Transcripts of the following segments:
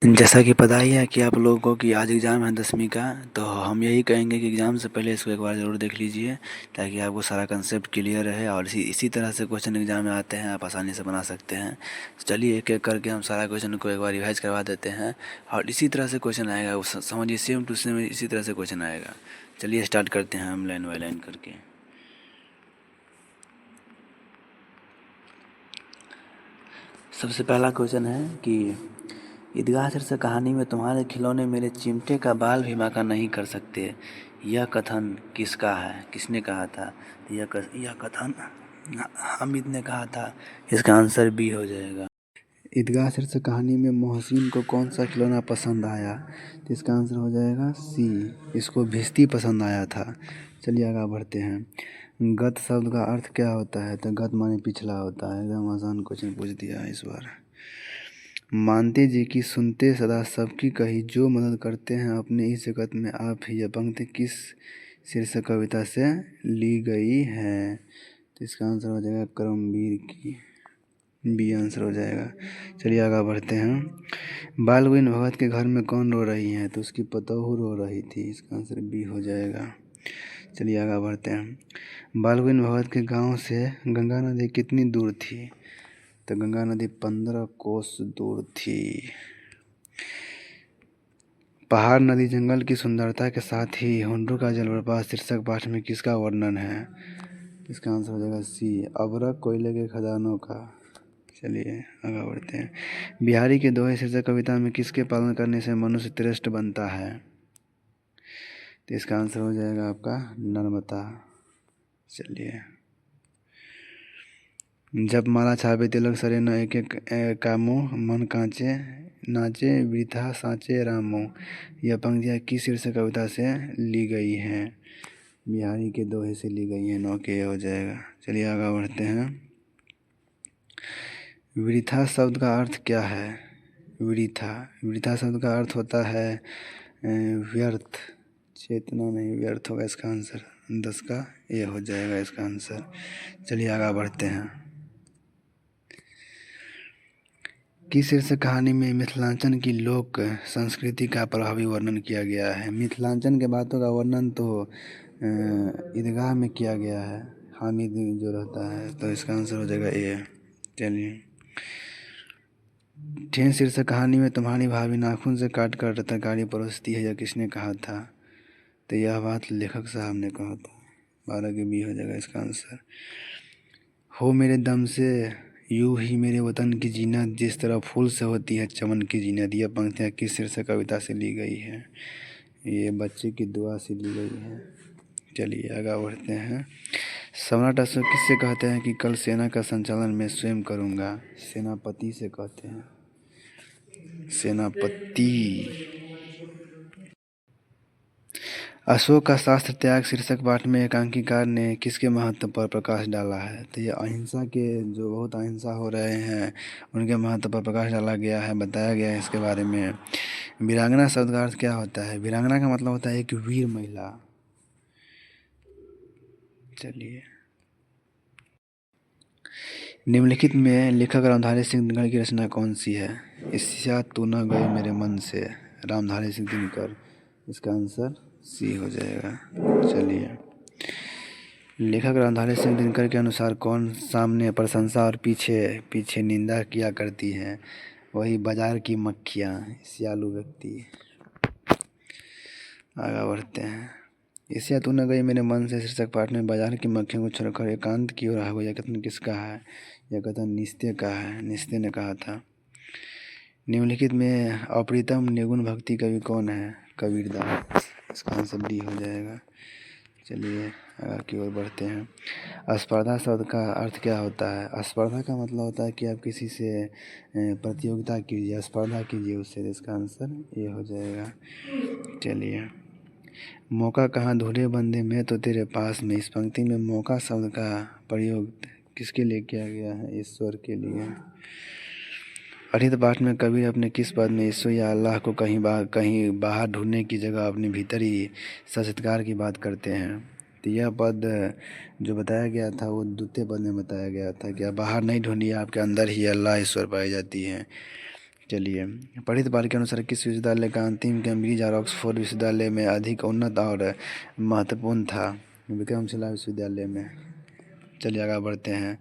जैसा कि पता ही है कि आप लोगों को कि आज एग्ज़ाम है 10वीं का। तो हम यही कहेंगे कि एग्ज़ाम से पहले इसको एक बार ज़रूर देख लीजिए, ताकि आपको सारा कंसेप्ट क्लियर रहे और इसी तरह से क्वेश्चन एग्ज़ाम में आते हैं, आप आसानी से बना सकते हैं। तो चलिए एक एक करके हम सारा क्वेश्चन को एक बार रिवाइज करवा देते हैं और इसी तरह से क्वेश्चन आएगा, वो समझिए सेम टू सेम इसी तरह से क्वेश्चन आएगा। चलिए स्टार्ट करते हैं हम लाइन बाई लाइन करके। सबसे पहला क्वेश्चन है कि ईदगाह शीर्षक कहानी में तुम्हारे खिलौने मेरे चिमटे का बाल भी बांका नहीं कर सकते, यह कथन किसका है, किसने कहा था? यह कथन हामिद ने कहा था। इसका आंसर बी हो जाएगा। ईदगाह शीर्षक कहानी में मोहसिन को कौन सा खिलौना पसंद आया? तो इसका आंसर हो जाएगा सी, इसको भिश्ती पसंद आया था। चलिए आगे बढ़ते हैं। गत शब्द का अर्थ क्या होता है? तो गत माने पिछला होता है। एकदम आसान क्वेश्चन पूछ दिया है इस बार। मानते जी की सुनते सदा सबकी कही, जो मदद करते हैं अपने इस जगत में आप ही। यह पंक्ति किस शीर्षक कविता से ली गई है? तो इसका आंसर हो जाएगा करमवीर की, बी आंसर हो जाएगा। चलिए आगे बढ़ते हैं। बाल गोविंद भगत के घर में कौन रो रही है? तो उसकी पतोहू रो रही थी। इसका आंसर बी हो जाएगा। चलिए आगे बढ़ते हैं। बाल गोविंद भगत के गांव से गंगा नदी कितनी दूर थी? तो गंगा नदी 15 कोस दूर थी। पहाड़ नदी जंगल की सुंदरता के साथ ही हुंडरू का जलप्रपात शीर्षक पाठ में किसका वर्णन है? इसका आंसर हो जाएगा सी, अभ्रक कोयले के खदानों का। चलिए आगे बढ़ते हैं। बिहारी के दोहे शीर्षक कविता में किसके पालन करने से मनुष्य श्रेष्ठ बनता है? तो इसका आंसर हो जाएगा आपका नर्मदा। चलिए। जब माला छापे तिलक सरे न एक एक कामो, मन कांचे नाचे वृथा साचे रामो। यह पंक्तियाँ किस शीर्षक कविता से ली गई हैं? बिहारी के दोहे से ली गई हैं। 9 के हो जाएगा। चलिए आगे बढ़ते हैं। वृथा शब्द का अर्थ क्या है? वृथा शब्द का अर्थ होता है व्यर्थ, चेतना नहीं, व्यर्थ होगा इसका आंसर। 10 का ये हो जाएगा इसका आंसर। चलिए आगे बढ़ते हैं। किस शीर्षक कहानी में मिथिलांचल की लोक संस्कृति का प्रभावी वर्णन किया गया है? मिथिलांचल के बातों का वर्णन तो ईदगाह में किया गया है, हामिद जो रहता है। तो इसका आंसर हो जाएगा ए। चलिए। ठेन शीर्षक कहानी में तुम्हारी भाभी नाखून से काट कर तरकारी परोसती है, यह किसने कहा था? तो यह बात लेखक साहब ने कहा था। 12 के बी हो जाएगा इसका आंसर। हो मेरे दम से यूं ही मेरे वतन की जीनत, जिस तरह फूल से होती है चमन की जीनत। यह पंक्तियाँ किस शीर्षक कविता से ली गई है? ये बच्चे की दुआ से ली गई है। चलिए आगे बढ़ते हैं। सम्राट अशोक किससे कहते हैं कि कल सेना का संचालन मैं स्वयं करूँगा? सेनापति से कहते हैं, सेनापति। अशोक का शास्त्र त्याग शीर्षक पाठ में एकांकीकार ने किसके महत्व पर प्रकाश डाला है? तो ये अहिंसा के, जो बहुत अहिंसा हो रहे हैं उनके महत्व पर प्रकाश डाला गया है, बताया गया है इसके बारे में। वीरांगना शब्द का अर्थ क्या होता है? वीरांगना का मतलब होता है एक वीर महिला। चलिए। निम्नलिखित में लेखक रामधारी सिंह दिनकर की रचना कौन सी है? इसया तू न गए मेरे मन से, रामधारी सिंह दिनकर। इसका आंसर सी हो जाएगा। चलिए। लेखक रामधारी सिंह दिनकर के अनुसार कौन सामने प्रशंसा और पीछे पीछे निंदा किया करती है? वही बाजार की मक्खियाँ, सियालू व्यक्ति। आगे बढ़ते हैं। इसया तू न गई मेरे मन से शीर्षक पाठ में बाजार की मक्खियों को छोड़कर एकांत की ओर आगे, यह कथन किसका है? यह कथन निस्त्य का है, निस्त्य ने कहा था। निम्नलिखित में अप्रीतम निर्गुण भक्ति कवि कौन है? कबीरदास। इसका आंसर डी हो जाएगा। चलिए आगे की ओर बढ़ते हैं। स्पर्धा शब्द का अर्थ क्या होता है? स्पर्धा का मतलब होता है कि आप किसी से प्रतियोगिता कीजिए, स्पर्धा कीजिए उससे। इसका आंसर ये हो जाएगा। चलिए। मौका कहाँ धूले बंदे में तो तेरे पास में। इस पंक्ति में मौका शब्द का प्रयोग किसके लिए किया गया है? ईश्वर के लिए। अरित पाठ में कबीर अपने किस पद में ईश्वर या अल्लाह को कहीं बाहर ढूंढने की जगह अपने भीतर ही सत्कार की बात करते हैं? तो यह पद जो बताया गया था वो द्वितीय पद में बताया गया था कि आप बाहर नहीं ढूंढिए, आपके अंदर ही अल्लाह ईश्वर पाई जाती है। चलिए, पढ़ित बाल के अनुसार किस विश्वविद्यालय का अंतिम कैम्ब्रिज और ऑक्सफोर्ड विश्वविद्यालय में अधिक उन्नत और महत्वपूर्ण था? विक्रमशिला विश्वविद्यालय में। चलिए आगे बढ़ते हैं।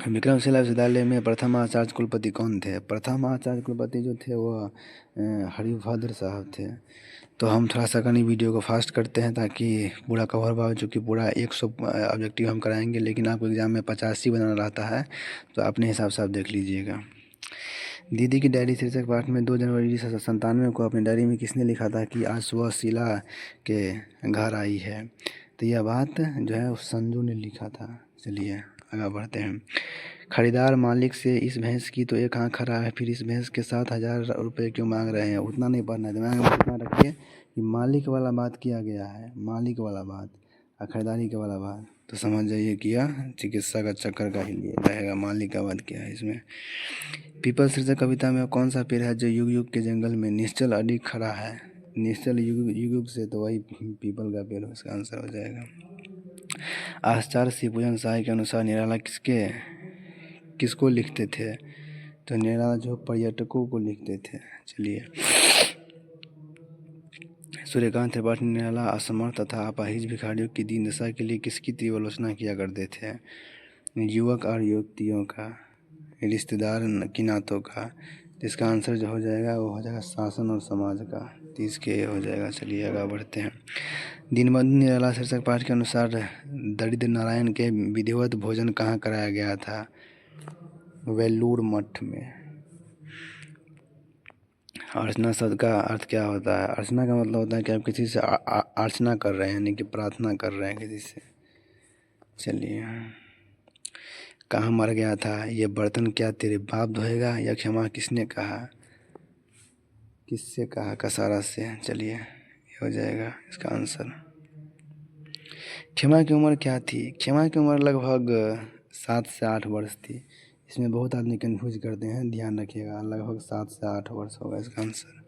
विक्रमशिला विश्वविद्यालय में प्रथम आचार्य कुलपति कौन थे? प्रथम आचार्य कुलपति जो थे वो हरिभद्र साहब थे। तो हम थोड़ा सा कहीं वीडियो को फास्ट करते हैं ताकि पूरा कवर हो, चूँकि पूरा 100 ऑब्जेक्टिव हम कराएंगे, लेकिन आपको एग्ज़ाम में 85 बनाना रहता है, तो अपने हिसाब से आप देख लीजिएगा। दीदी की डायरी शीर्षक पाठ में 2 जनवरी 1997 को अपनी डायरी में किसने लिखा था कि आज सुबह शीला के घर आई है? तो यह बात जो है उस संजू ने लिखा था। चलिए आगे बढ़ते हैं। खरीदार मालिक से इस भैंस की तो एक आँख खरा है, फिर इस भैंस के 7,000 रुपये क्यों मांग रहे हैं? उतना नहीं पढ़ना है, दिमाग में उतना रखिए कि मालिक वाला बात किया गया है, मालिक वाला बात और खरीदारी के वाला बात, तो समझ जाइए कि यह चिकित्सा का चक्कर का ही लिए रहेगा। मालिक का बात क्या है इसमें? पीपल शीर्षक कविता में कौन सा पेड़ है जो युग युग के जंगल में निश्चल अडिग खड़ा है? निश्चल युग युग से तो वही पीपल का पेड़ इसका आंसर हो जाएगा। आचार्य शिवपूजन साय के अनुसार निराला किसको लिखते थे? तो निराला जो पर्यटकों को लिखते थे। चलिए, सूर्यकांत त्रिपाठी निराला असमर्थ तथा अपाहिज भिखारियों की दीन दशा के लिए किसकी तीव्र आलोचना किया करते थे? युवक और युवतियों का, रिश्तेदार की नातों का। जिसका आंसर जो हो जाएगा वो हो जाएगा शासन और समाज का, तो इसके हो जाएगा। चलिए आगे बढ़ते हैं। दीनबंधु निराला शीर्षक पाठ के अनुसार दरिद्र नारायण के विधिवत भोजन कहाँ कराया गया था? वेल्लूर मठ में। अर्चना शब्द का अर्थ क्या होता है? अर्चना का मतलब होता है कि आप किसी से अर्चना कर रहे हैं, यानी कि प्रार्थना कर रहे हैं किसी से। चलिए, कहाँ मर गया था? ये बर्तन क्या तेरे बाप धोएगा? यह क्षमा किसने कहा? किससे कहा? कसारा से। चलिए ये हो जाएगा इसका आंसर। क्षमा की उम्र क्या थी? क्षमा की उम्र लगभग 7 से 8 वर्ष थी। इसमें बहुत आदमी कन्फ्यूज करते हैं, ध्यान रखिएगा। लगभग 7 से 8 वर्ष होगा इसका आंसर।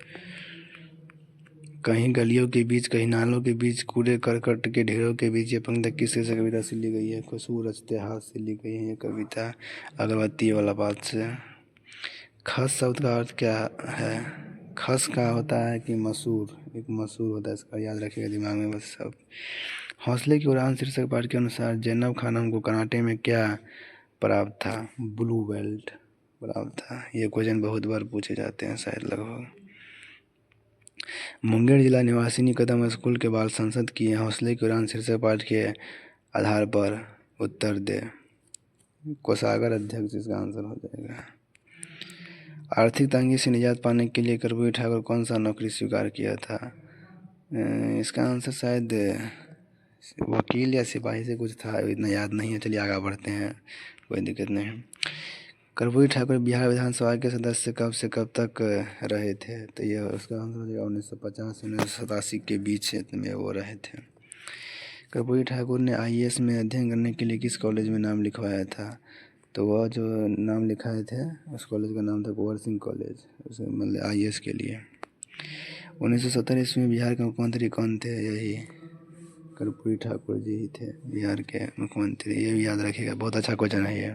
कहीं गलियों के बीच, कहीं नालों के बीच, कूड़े करकट के ढेरों के बीच, ये पंक्ति किससे कविता से ली गई है? खुशबू रचते हाथ से ली गई है ये कविता, अगरबत्ती वाला बात से। खस शब्द का अर्थ क्या है? खस का होता है कि मसूर, एक मसूर होता है, इसका याद रखिएगा दिमाग में बस सब। हौसले की उड़ान शीर्षक पाठ के अनुसार जैनब खानम को कराटे में क्या प्राप्त था? ब्लू बेल्ट प्राप्त था। ये क्वेश्चन बहुत बार पूछे जाते हैं शायद लगभग। मुंगेर जिला निवासिनी कदम स्कूल के बाल संसद की हौसले की उड़ान शीर्षक पाठ के आधार पर उत्तर दे। कोषागार अध्यक्ष इसका आंसर हो जाएगा। आर्थिक तंगी से निजात पाने के लिए कर्पूरी ठाकुर कौन सा नौकरी स्वीकार किया था? इसका आंसर शायद वकील या सिपाही से कुछ था, इतना याद नहीं है। चलिए आगे बढ़ते हैं, कोई दिक्कत नहीं है। कर्पूरी ठाकुर बिहार विधानसभा के सदस्य कब से कब तक रहे थे? तो ये उसका आंसर हो जाएगा 1950 से 1987 के बीच में वो रहे थे। कर्पूरी ठाकुर ने IAS में अध्ययन करने के लिए किस कॉलेज में नाम लिखवाया था? तो वह जो नाम लिखाए थे उस कॉलेज का नाम था कुंवर सिंह कॉलेज, उसे मतलब IAS के लिए। 1970 ईस्वी में बिहार के मुख्यमंत्री कौन थे? यही कर्पूरी ठाकुर जी ही थे बिहार के मुख्यमंत्री, ये भी याद रखिएगा, बहुत अच्छा क्वेश्चन है ये।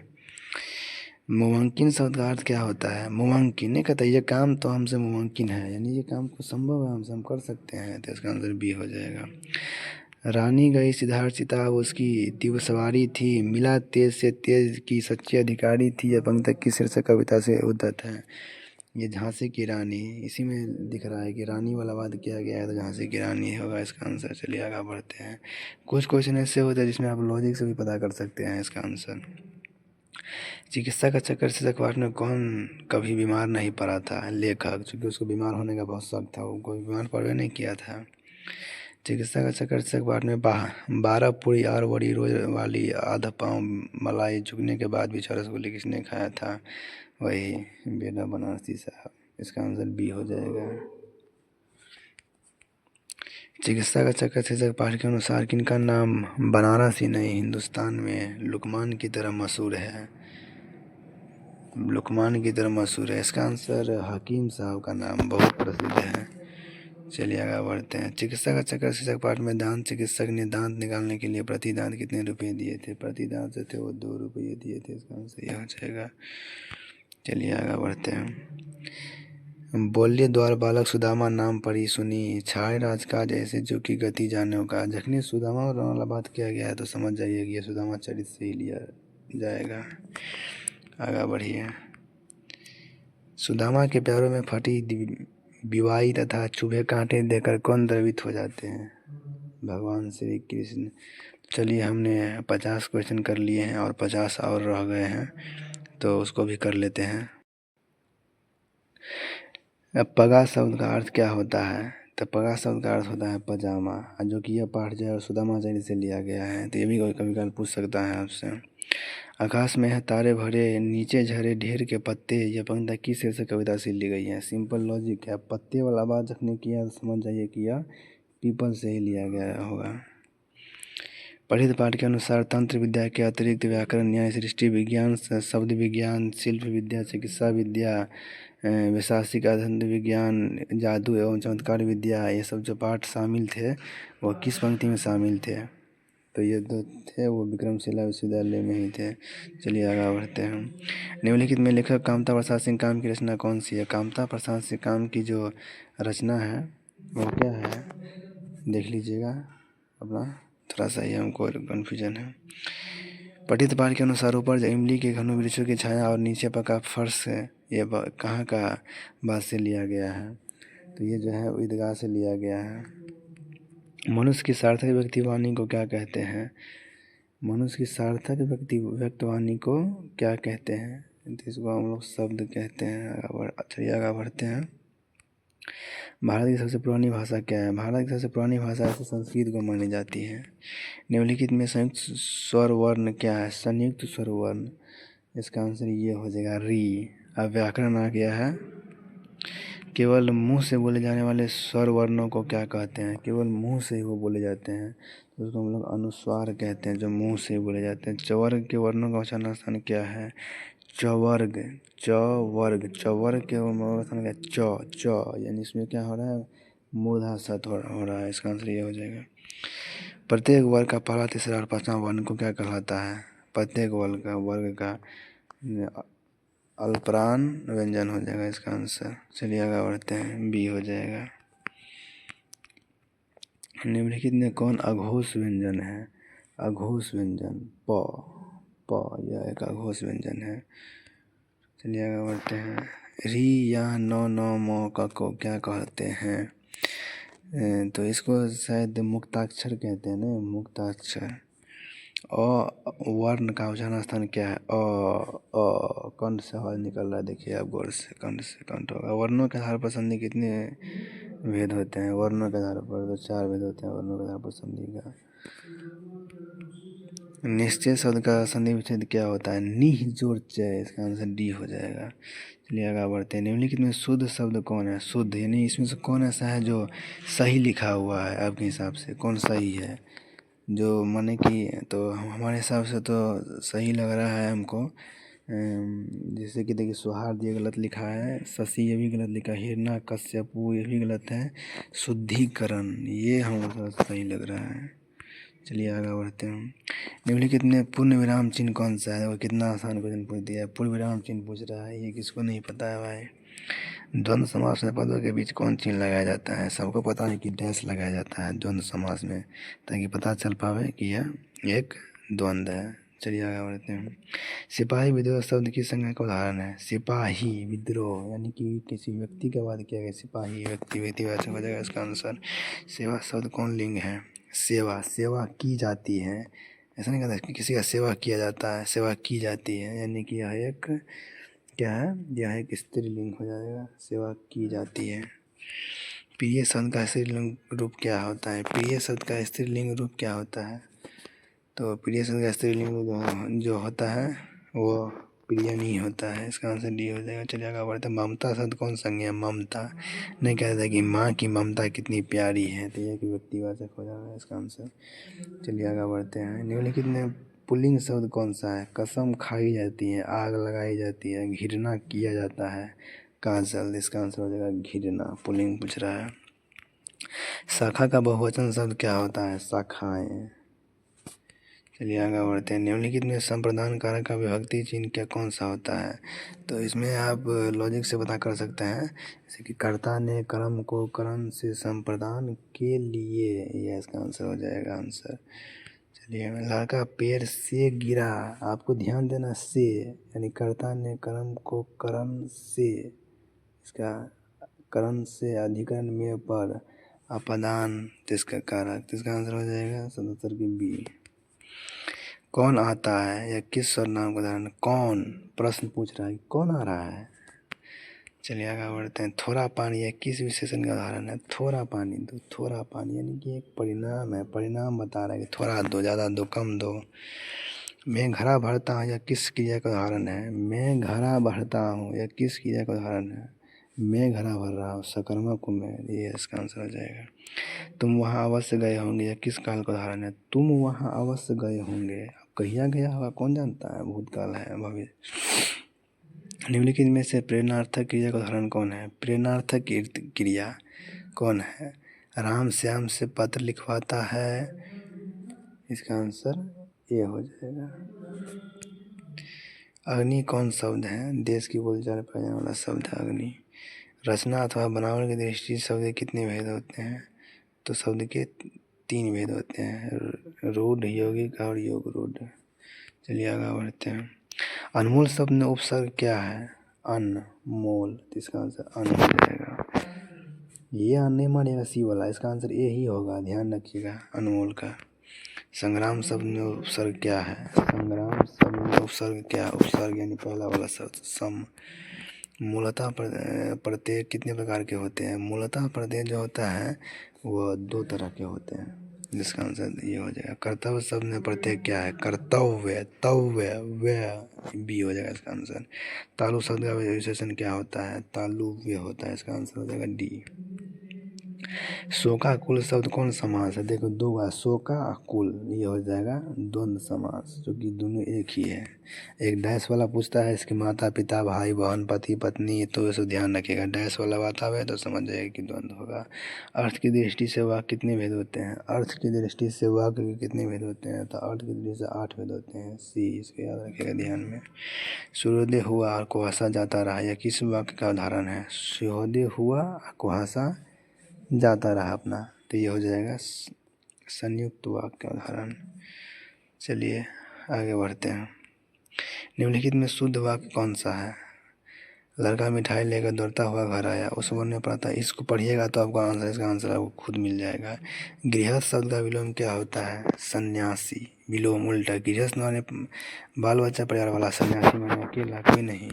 मुमकिन शब्द का अर्थ क्या होता है? मुमकिन नहीं कहता, ये काम तो हमसे मुमकिन है, यानी ये काम को संभव है हमसे, हम कर सकते हैं, तो इसका आंसर B हो जाएगा। रानी गई सिद्धार्थ सीता, उसकी तीव्र सवारी थी, मिला तेज से तेज की सच्ची अधिकारी थी। यह पंक्ति किस शीर्षक कविता से उद्धृत है? ये झांसी की रानी, इसी में दिख रहा है कि रानी वाला बात किया गया है, तो झांसी की रानी होगा इसका आंसर। चलिए आगे बढ़ते हैं। कुछ क्वेश्चन ऐसे होते हैं जिसमें आप लॉजिक से भी पता कर सकते हैं इसका आंसर। चिकित्सा का चक्कर शीर्षक पाठ में कौन कभी बीमार नहीं पड़ा था? लेखक, क्योंकि उसको बीमार होने का बहुत शौक था, वो कोई बीमार पड़े नहीं किया था। चिकित्सा का चक्कर शीर्षक पाठ में 12 पूरी और बड़ी रोज वाली आधा पाँव मलाई झुकने के बाद भी 6 रसगुल्ले किसने खाया था? वही बेटा बनारसी साहब, इसका आंसर B हो जाएगा। चिकित्सा का चक्कर शीर्षक पाठ के अनुसार किनका नाम बनारस ही नहीं हिंदुस्तान में लुकमान की तरह मशहूर है? लुकमान की तरह मशहूर है, इसका आंसर हकीम साहब का नाम बहुत प्रसिद्ध है। चलिए आगे बढ़ते हैं। चिकित्सा का चक्कर शीर्षक पाठ में दांत चिकित्सक ने दांत निकालने के लिए प्रति दांत कितने रुपए दिए थे? प्रति दांत जो थे वो 2 रुपये दिए थे, इसका आंसर यह हो जाएगा। चलिए आगे बढ़ते हैं। बोल्य द्वार बालक सुदामा नाम पढ़ी सुनी, छाए राजकाज ऐसे जो की गति जाने का। जखनी सुदामा और वाला बात किया गया है तो समझ जाइए कि ये सुदामा चरित से ही लिया जाएगा। आगे बढ़िए। सुदामा के पैरों में फटी विवाही तथा चुभे कांटे देकर कौन द्रवित हो जाते हैं? भगवान श्री कृष्ण। चलिए हमने 50 क्वेश्चन कर लिए हैं और 50 और रह गए हैं तो उसको भी कर लेते हैं। अब पगा शब्द का अर्थ क्या होता है? तो पगा शब्द का अर्थ होता है पजामा, जो कि यह पाठ जो है सुदामा चरित से लिया गया है। तो ये भी कोई कभी कभी पूछ सकता है आपसे। आकाश में है तारे भरे, नीचे झरे ढेर के पत्ते, यह पंक्ति किस शेर से कविता से ली गई है? सिंपल लॉजिक है। पत्ते वाला बात जखने किया तो समझ जाइए कि यह पीपल से ही लिया गया होगा। पठित पाठ के अनुसार तंत्र विद्या के अतिरिक्त व्याकरण, न्याय, सृष्टि विज्ञान, शब्द विज्ञान, शिल्प विद्या, चिकित्सा विद्या, वैशाखिक अध्ययन विज्ञान, जादू एवं चमत्कार विद्या, ये सब जो पाठ शामिल थे वो किस पंक्ति में शामिल थे? तो ये दो थे वो विक्रमशिला विश्वविद्यालय में ही थे। चलिए आगे बढ़ते हैं। निम्नलिखित में लेखक कामता प्रसाद सिंह काम की रचना कौन सी है? कामता प्रसाद सिंह काम की जो रचना है वो क्या है देख लीजिएगा अपना, थोड़ा सा ही हमको कन्फ्यूजन है। पठित पाठ के अनुसार ऊपर जो इमली के घनु वृक्षों की छाया और नीचे पका फर्श है, ये कहाँ का बात से लिया गया है? तो ये जो है ईदगाह से लिया गया है। मनुष्य की सार्थक व्यक्तिवाणी को क्या कहते हैं? मनुष्य की सार्थक व्यक्तिवाणी को क्या कहते हैं? तो इसको हम लोग शब्द कहते हैं। चलिए आगे बढ़ते हैं। भारत की सबसे पुरानी भाषा क्या है? भारत की सबसे पुरानी भाषा संस्कृत को मानी जाती है। निम्नलिखित में संयुक्त स्वर वर्ण क्या है? संयुक्त स्वर वर्ण, इसका आंसर ये हो जाएगा री। अब व्याकरण आ गया है। केवल मुंह से बोले जाने वाले स्वर वर्णों को क्या कहते हैं? केवल मुंह से ही वो बोले जाते हैं तो उसको हम लोग अनुस्वार कहते हैं, जो मुंह से बोले जाते हैं। चवर्ग के वर्णों का उच्चारण स्थान क्या है? चवर्ग, चवर्ग, चवर्ग के स्थान क्या? च, यानी इसमें क्या हो रहा है? मूर्धा सत हो रहा है। इसका आंसर ये हो जाएगा। प्रत्येक वर्ग का पहला, तीसरा और पांचवा वर्ण को क्या कहलाता है? प्रत्येक वर्ग का अल्परान व्यंजन हो जाएगा इसका आंसर। चलिए आगे बढ़ते हैं, बी हो जाएगा। निम्नलिखित में कौन अघोष व्यंजन है? अघोष व्यंजन प, यह एक अघोष व्यंजन है। चलिए आगे बढ़ते हैं। री या न म को क्या कहते हैं? तो इसको शायद मुक्ताक्षर कहते हैं ना, मुक्ताक्षर। वर्ण का उच्चारण स्थान क्या है? कंठ से आवाज निकल रहा है, देखिए आप गौर से, कंठ से कंठ होगा। वर्णों के आधार पर संधि कितने भेद होते हैं? वर्णों के आधार पर तो 4 भेद होते हैं वर्णों के आधार पर संधि का। निश्चय शब्द का संधि विच्छेद क्या होता है? निह जोड़ चय, इसका आंसर डी हो जाएगा। चलिए आगे बढ़ते हैं। निम्नलिखित में शुद्ध शब्द कौन है? शुद्ध यानी इसमें से कौन ऐसा है जो सही लिखा हुआ है? आपके हिसाब से कौन सही है? जो माने कि तो हमारे हिसाब से तो सही लग रहा है हमको। जैसे कि देखिए सौहार्द ये गलत लिखा है, शशि ये भी गलत लिखा है, हिरना कश्यपु ये भी गलत है, शुद्धिकरण ये हमको सही लग रहा है। चलिए आगे बढ़ते हैं। निम्नलिखित में पूर्ण विराम चिन्ह कौन सा है? वो कितना आसान क्वेश्चन पूछ दिया है। पूर्ण विराम चिन्ह पूछ रहा है, ये किसको नहीं पता है भाई? द्वंद्व समास में पदों के बीच कौन चिन्ह लगाया जाता है? सबको पता है कि डैश लगाया जाता है द्वंद्व समास में, ताकि पता चल पावे कि यह एक द्वंद्व है। चलिए आगे बढ़ते हैं। सिपाही विद्रोह शब्द की संज्ञा का उदाहरण है? सिपाही विद्रोह यानी कि किसी व्यक्ति के बाद किया गया, सिपाही व्यक्ति वैसे हो जाएगा इसका आंसर। सेवा शब्द कौन लिंग है? सेवा, सेवा की जाती है, ऐसा नहीं कहता कि किसी का सेवा किया जाता है, सेवा की जाती है, यानी कि यह एक क्या है? यह एक स्त्रीलिंग हो जाएगा, सेवा की जाती है। प्रिय शब्द का स्त्रीलिंग रूप क्या होता है? प्रिय शब्द का स्त्रीलिंग रूप क्या होता है? तो प्रिय शब्द का स्त्रीलिंग जो होता है वो प्रियनी होता है, इसका आंसर डी हो जाएगा। चलिए आगे बढ़ते हैं। ममता शब्द कौन संज्ञा है? ममता नहीं कहता कि माँ की ममता कितनी प्यारी है, तो यह व्यक्तिवाचक हो जाएगा इसका आंसर। चलिए आगे बढ़ते हैं। निम्नलिखित में पुल्लिंग शब्द कौन सा है? कसम खाई जाती है, आग लगाई जाती है, घृणा किया जाता है, काजल, इसका आंसर हो जाएगा घृणा। पुल्लिंग पूछ रहा है। शाखा का बहुवचन शब्द क्या होता है? शाखाएं। चलिए आगे बढ़ते हैं। निम्नलिखित में संप्रदान कारक का विभक्ति चिन्ह क्या कौन सा होता है? तो इसमें आप लॉजिक से पता कर सकते हैं, जैसे कि कर्ता ने कर्म को करण से संप्रदान के लिए, यह इसका आंसर हो जाएगा आंसर। चलिए, लड़का पेड़ से गिरा, आपको ध्यान देना से, यानी कर्ता ने कर्म को करण से, इसका करण से अधिकरण में पर अपदान, इसका कारक, इसका आंसर हो जाएगा 77 की बी। कौन आता है, या किस सर्वनाम का उदाहरण? कौन, प्रश्न पूछ रहा है, कौन आ रहा है। चलिए आगे बढ़ते हैं। थोड़ा पानी, यह किस विशेषण का उदाहरण है? थोड़ा पानी दो, थोड़ा पानी यानी कि एक परिणाम है, परिणाम बता रहा है कि थोड़ा दो, ज़्यादा दो, कम दो। मैं घड़ा भरता हूँ, यह किस क्रिया का उदाहरण है? मैं घड़ा भरता हूँ, यह किस क्रिया का उदाहरण है? मैं घड़ा भर रहा हूँ, सकर्मक को मैं, ये इसका आंसर हो जाएगा। तुम वहाँ अवश्य गए होंगे, यह किस काल का उदाहरण है? तुम वहाँ अवश्य गए होंगे, कहिया गया होगा कौन जानता है, भूतकाल है, भविष्य। निम्नलिखित में से प्रेरणार्थक क्रिया का उदाहरण कौन है? प्रेरणार्थक क्रिया कौन है? राम श्याम से पत्र लिखवाता है, इसका आंसर ये हो जाएगा। अग्नि कौन शब्द है? देश की बोलचाल पर आने वाला शब्द है अग्नि। रचना अथवा बनावट की दृष्टि से शब्द के कितने भेद होते हैं? तो शब्द के 3 भेद होते हैं, रूढ़, यौगिक और योग रूढ़। चलिए आगे बढ़ते हैं। अनमोल शब्द में उपसर्ग क्या है? अनमोल, इसका आंसर अन हो जाएगा। ये अन नहीं मानेगा सी वाला, इसका आंसर ए ही होगा, ध्यान रखिएगा अनमोल का। संग्राम शब्द में उपसर्ग क्या है? संग्राम शब्द में उपसर्ग क्या है? उपसर्ग यानी पहला वाला शब्द सम। मूलतः प्रत्यय कितने प्रकार के होते हैं? मूलतः प्रत्यय जो होता है वो 2 तरह के होते हैं, जिसका आंसर ये हो जाएगा। कर्तव्य शब्द में प्रत्यय क्या है? कर्तव्य, तव्य, व्य, बी हो जाएगा इसका आंसर। तालु शब्द का विशेषण क्या होता है? तालुव्य होता है, इसका आंसर हो जाएगा डी। शोका कुल शब्द कौन समास है? देखो 2 बार शोका कुल, ये हो जाएगा द्वंद्व समास, जो कि दोनों एक ही है। एक डैश वाला पूछता है, इसके माता पिता, भाई बहन, पति पत्नी, तो ये सब ध्यान रखिएगा। डैश वाला बात आवे तो समझ जाएगा कि द्वंद्व होगा। अर्थ की दृष्टि से वाक्य कितने भेद होते हैं? अर्थ की दृष्टि से वाक्य के कितने भेद होते हैं? तो अर्थ की दृष्टि से 8 भेद होते हैं, सी, इसको याद रखिएगा ध्यान में। सूर्योदय हुआ और कुहासा जाता रहा, यह किस वाक्य का उदाहरण है? सूर्योदय हुआ और कुहासा जाता रहा अपना, तो ये हो जाएगा संयुक्त वाक्य का उदाहरण। चलिए आगे बढ़ते हैं। निम्नलिखित में शुद्ध वाक्य कौन सा है? लड़का मिठाई लेकर दौड़ता हुआ घर आया, उस वन में पड़ा था। इसको पढ़िएगा तो आपको आंसर, इसका आंसर आपको खुद मिल जाएगा। गृहस्थ शब्द का विलोम क्या होता है? सन्यासी। विलोम उल्टा, गृहस्थ माने बाल बच्चा परिवार वाला, सन्यासी माने अकेला, कोई नहीं।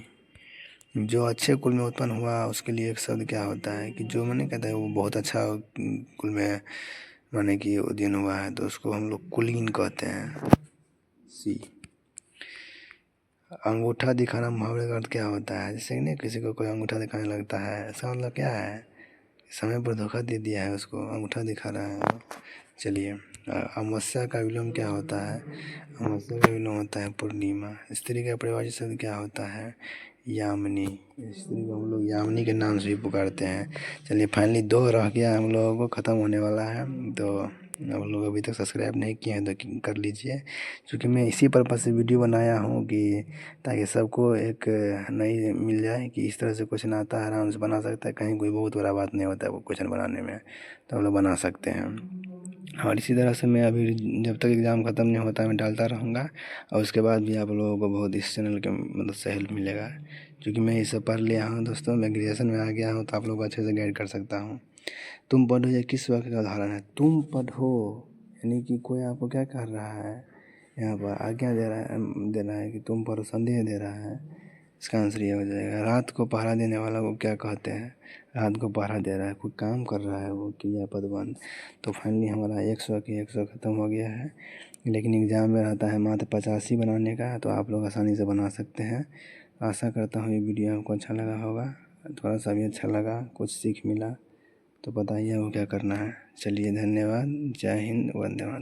जो अच्छे कुल में उत्पन्न हुआ उसके लिए एक शब्द क्या होता है? कि जो मैंने कहता है वो बहुत अच्छा कुल में माने कि उदयन हुआ है, तो उसको हम लोग कुलीन कहते हैं, सी। अंगूठा दिखाना मुहावरे का अर्थ क्या होता है? जैसे नहीं, किसी को कोई अंगूठा दिखाने लगता है, इसका मतलब क्या है? समय पर धोखा दे दिया है उसको, अंगूठा दिखा रहा है। चलिए, अमावस्या का विलोम क्या होता है? अमावस्या का विलोम होता है पूर्णिमा। स्त्री का परिभाषित शब्द क्या होता है? यामिनी। स्त्री को हम लोग यामिनी के नाम से भी पुकारते हैं। चलिए फाइनली 2 रह गया, हम लोगों को ख़त्म होने वाला है, तो आप लोग अभी तक सब्सक्राइब नहीं किए हैं तो कर लीजिए, क्योंकि मैं इसी पर्पज़ से वीडियो बनाया हूँ कि ताकि सबको एक नई मिल जाए कि इस तरह से क्वेश्चन आता है, आराम से बना सकता है, कहीं कोई बहुत बड़ा बात नहीं होता है वो क्वेश्चन बनाने में, तो हम लोग बना सकते हैं। और इसी तरह से मैं अभी जब तक एग्ज़ाम ख़त्म नहीं होता मैं डालता रहूँगा, और उसके बाद भी आप लोगों को बहुत इस चैनल के मदद से हेल्प मिलेगा, क्योंकि मैं इसे पढ़ लिया हूँ दोस्तों, मैं ग्रेजुएशन में आ गया हूँ, तो आप लोगों को अच्छे से गाइड कर सकता हूँ। तुम पढ़ो, ये किस वाक्य का उदाहरण है? तुम पढ़ो यानी कि कोई आपको क्या कर रहा है, यहाँ पर आज्ञा दे रहा है कि तुम पढ़ो, संदेश दे रहा है, इसका आंसर ये हो जाएगा। रात को पहरा देने वाला को क्या कहते हैं? रात को पहरा दे रहा है, कोई काम कर रहा है वो क्रियापद बन। तो फाइनली हमारा 100 की 100 ख़त्म हो गया है, लेकिन एग्ज़ाम में रहता है मात्र 85 बनाने का, तो आप लोग आसानी से बना सकते हैं। आशा करता हूँ ये वीडियो आपको अच्छा लगा होगा, थोड़ा सा भी अच्छा लगा, कुछ सीख मिला तो बताइए वो क्या करना है। चलिए धन्यवाद, जय हिंद, वंदे मातरम।